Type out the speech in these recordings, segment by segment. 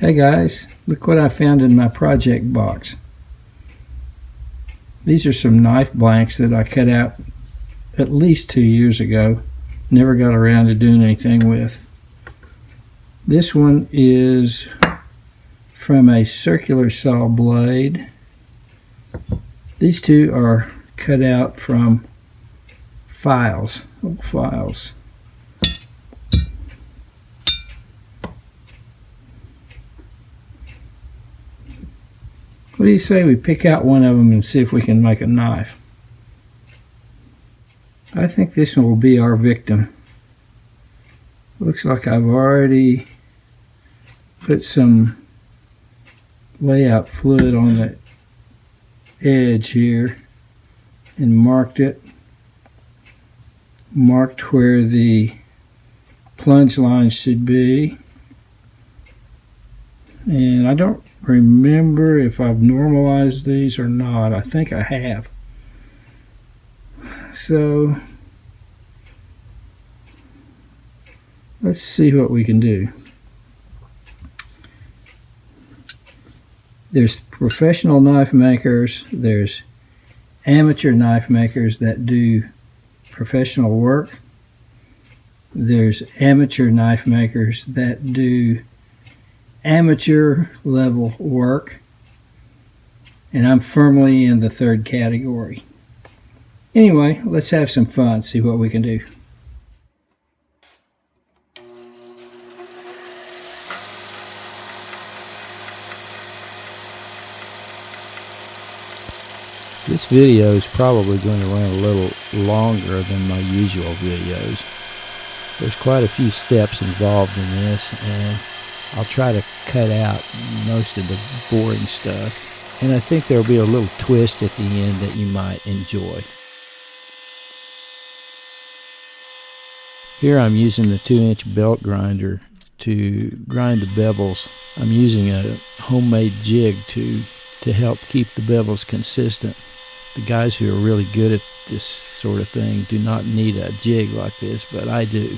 Hey guys, look what I found in my project box. These are some knife blanks that I cut out at least 2 years ago. Never got around to doing anything with. This one is from a circular saw blade. These two are cut out from files, old files. What do you say we pick out one of them and see if we can make a knife? I think this one will be our victim. Looks like I've already put some layout fluid on the edge here and marked it. Marked where the plunge lines should be. And I don't remember if I've normalized these or not. I think I have. So let's see what we can do. There's professional knife makers, there's amateur knife makers that do professional work, there's amateur knife makers that do amateur level work, and I'm firmly in the third category. Anyway, let's have some fun, see what we can do. This video is probably going to run a little longer than my usual videos. There's quite a few steps involved in this, and I'll try to cut out most of the boring stuff. And I think there'll be a little twist at the end that you might enjoy. Here I'm using the 2-inch belt grinder to grind the bevels. I'm using a homemade jig to help keep the bevels consistent. The guys who are really good at this sort of thing do not need a jig like this, but I do.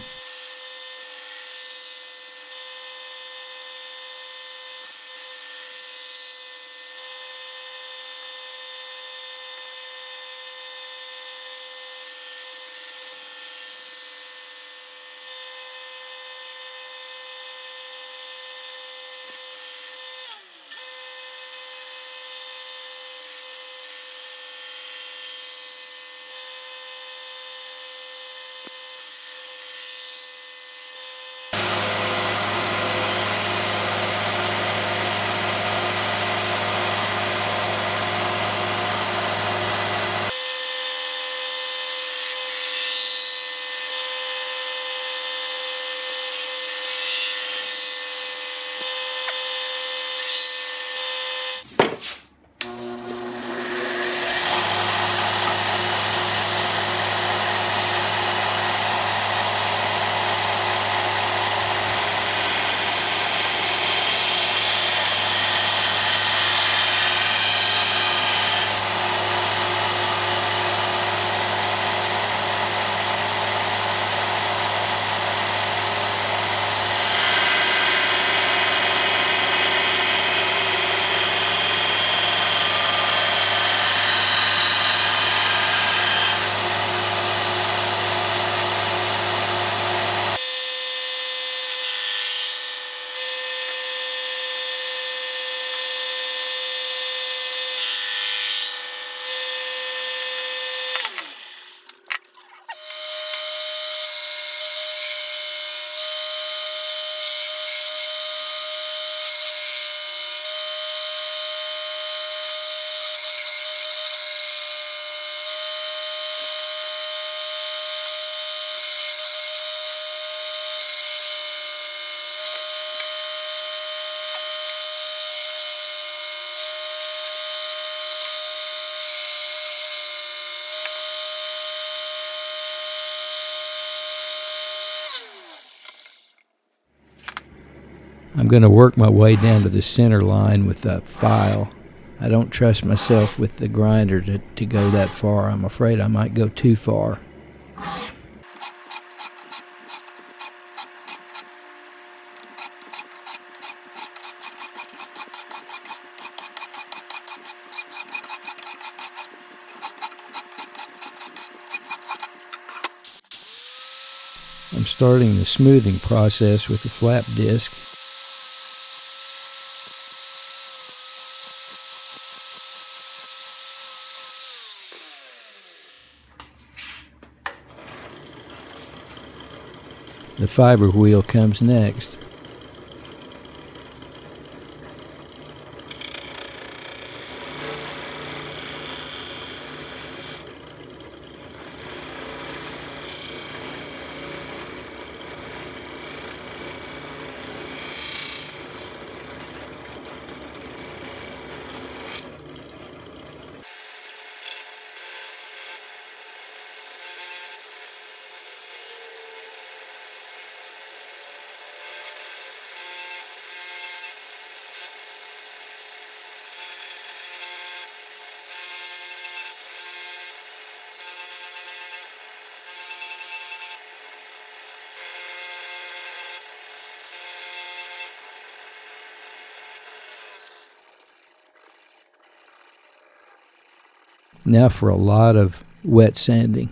I'm going to work my way down to the center line with that file. I don't trust myself with the grinder to go that far. I'm afraid I might go too far. I'm starting the smoothing process with the flap disc. The fiber wheel comes next. Now for a lot of wet sanding.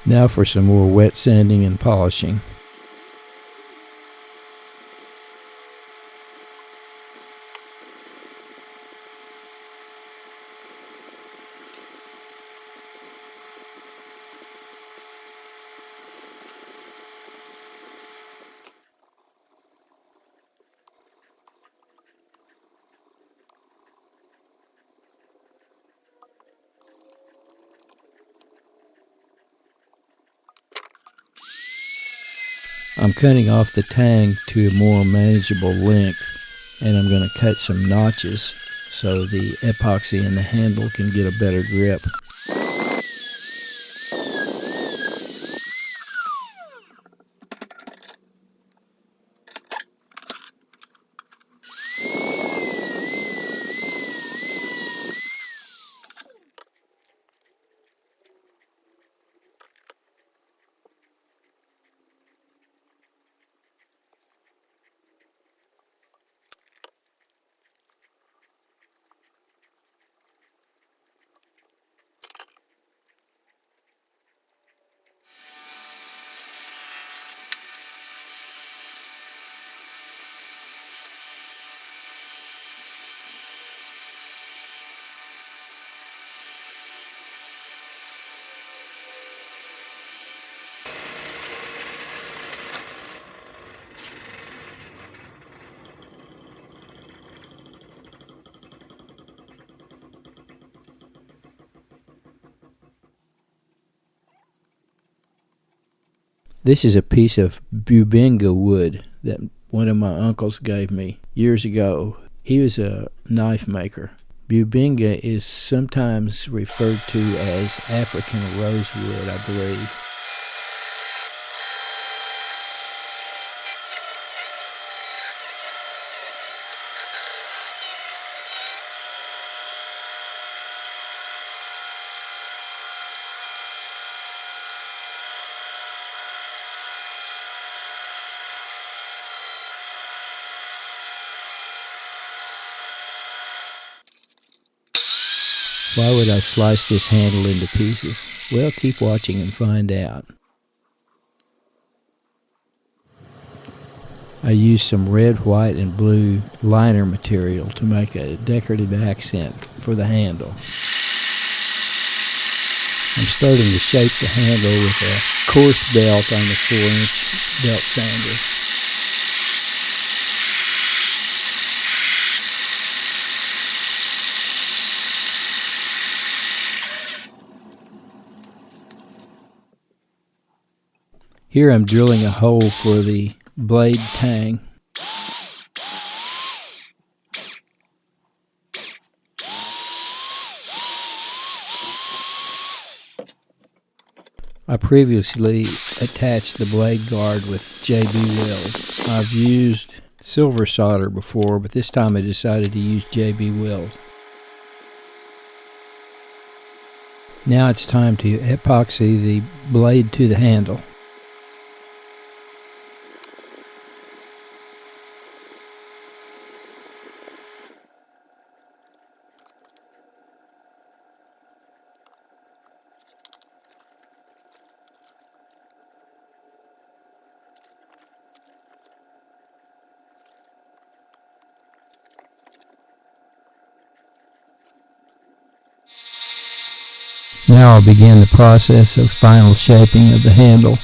Now for some more wet sanding and polishing. I'm cutting off the tang to a more manageable length, and I'm going to cut some notches so the epoxy in the handle can get a better grip. This is a piece of bubinga wood that one of my uncles gave me years ago. He was a knife maker. Bubinga is sometimes referred to as African rosewood, I believe. Why would I slice this handle into pieces? Well, keep watching and find out. I used some red, white, and blue liner material to make a decorative accent for the handle. I'm starting to shape the handle with a coarse belt on the 4-inch belt sander. Here I'm drilling a hole for the blade tang. I previously attached the blade guard with JB Weld. I've used silver solder before, but this time I decided to use JB Weld. Now it's time to epoxy the blade to the handle. Now I'll begin the process of final shaping of the handle.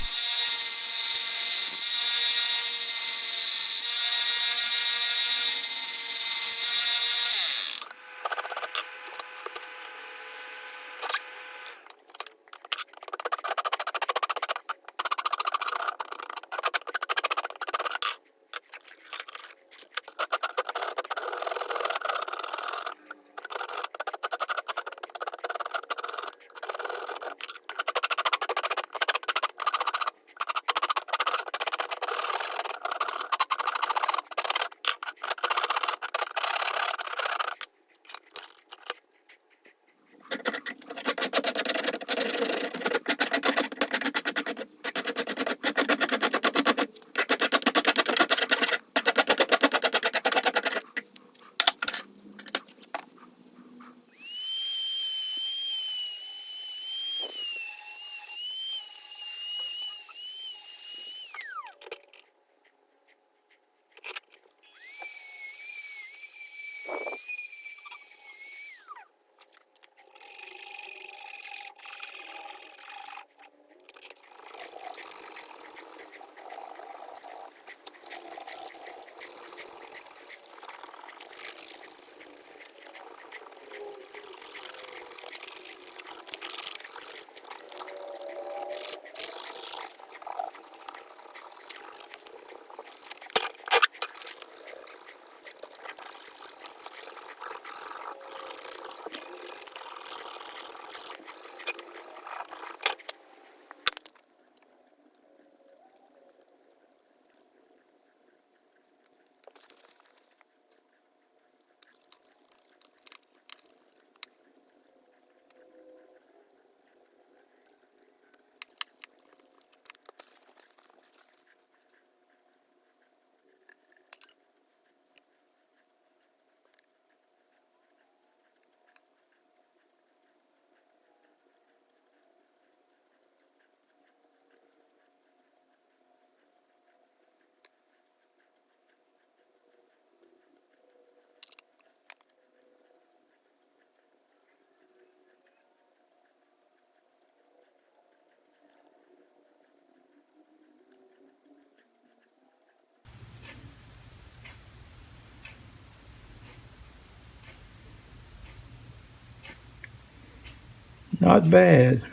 Not bad.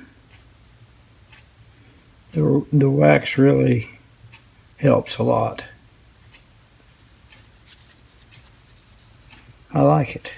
The wax really helps a lot. I like it.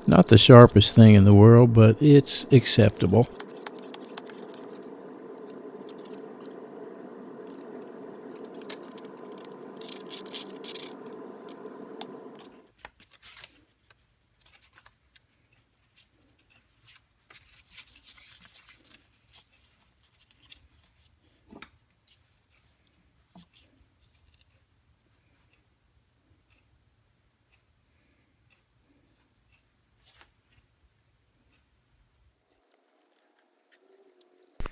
Not the sharpest thing in the world, but it's acceptable.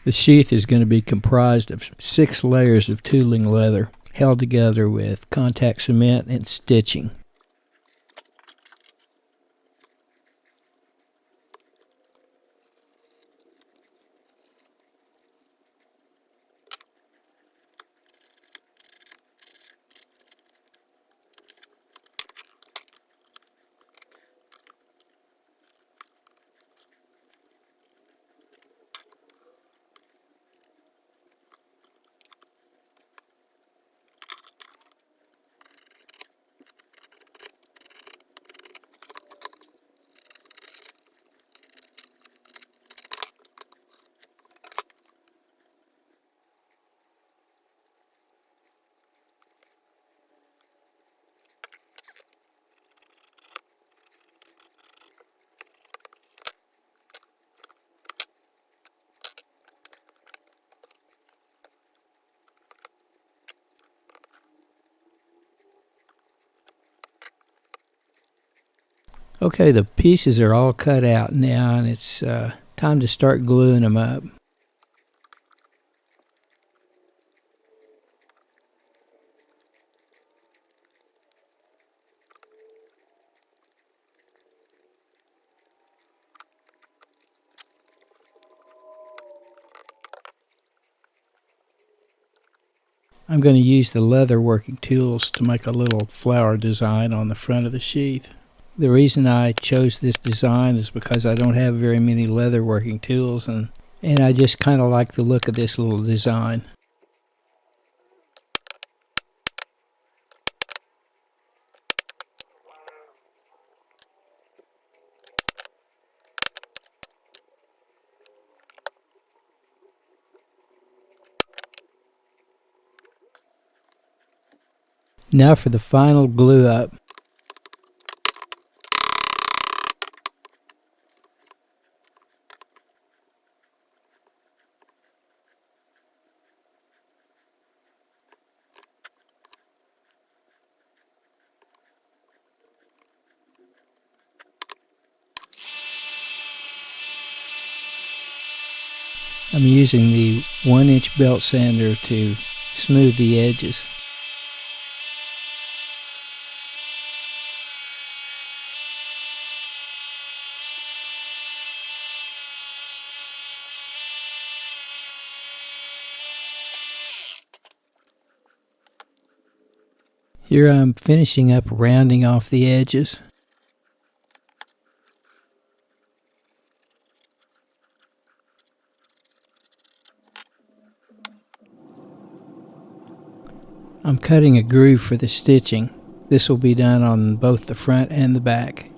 The sheath is going to be comprised of 6 layers of tooling leather held together with contact cement and stitching. Okay, the pieces are all cut out now, and it's time to start gluing them up. I'm going to use the leather working tools to make a little flower design on the front of the sheath. The reason I chose this design is because I don't have very many leather working tools, and I just kind of like the look of this little design. Now for the final glue up. I'm using the 1-inch belt sander to smooth the edges. Here I'm finishing up rounding off the edges. I'm cutting a groove for the stitching. This will be done on both the front and the back.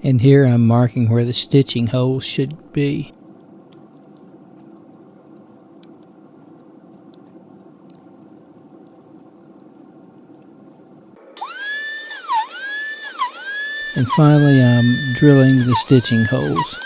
And here I'm marking where the stitching holes should be. And finally I'm drilling the stitching holes.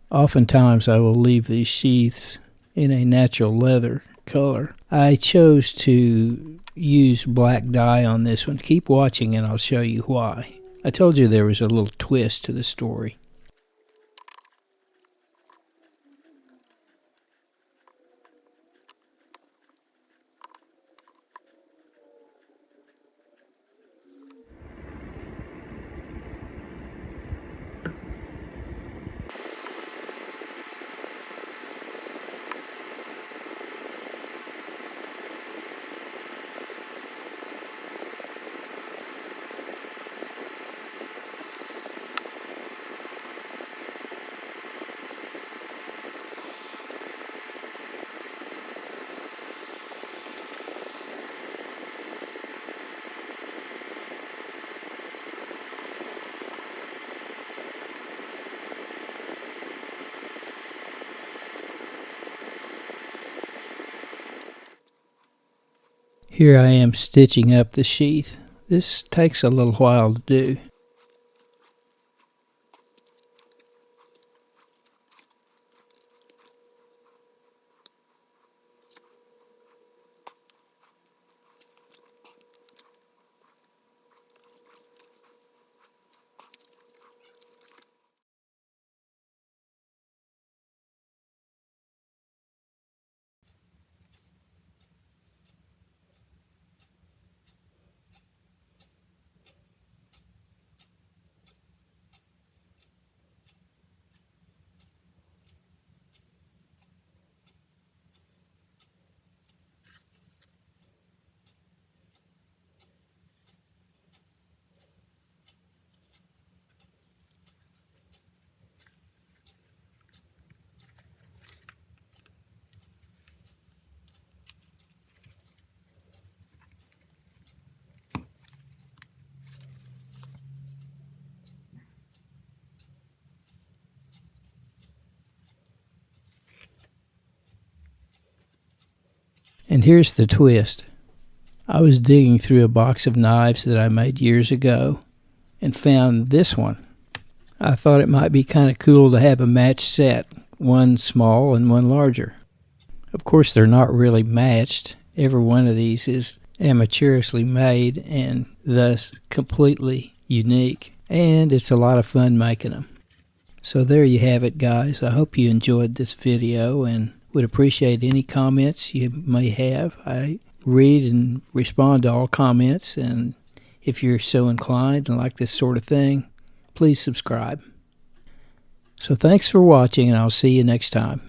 Oftentimes I will leave these sheaths in a natural leather color. I chose to use black dye on this one. Keep watching and I'll show you why. I told you there was a little twist to the story. Here I am stitching up the sheath. This takes a little while to do. And here's the twist. I was digging through a box of knives that I made years ago and found this one. I thought it might be kind of cool to have a matched set, one small and one larger. Of course, they're not really matched. Every one of these is amateurishly made and thus completely unique. And it's a lot of fun making them. So there you have it, guys. I hope you enjoyed this video and would appreciate any comments you may have. I read and respond to all comments, and if you're so inclined and like this sort of thing, please subscribe. So thanks for watching, and I'll see you next time.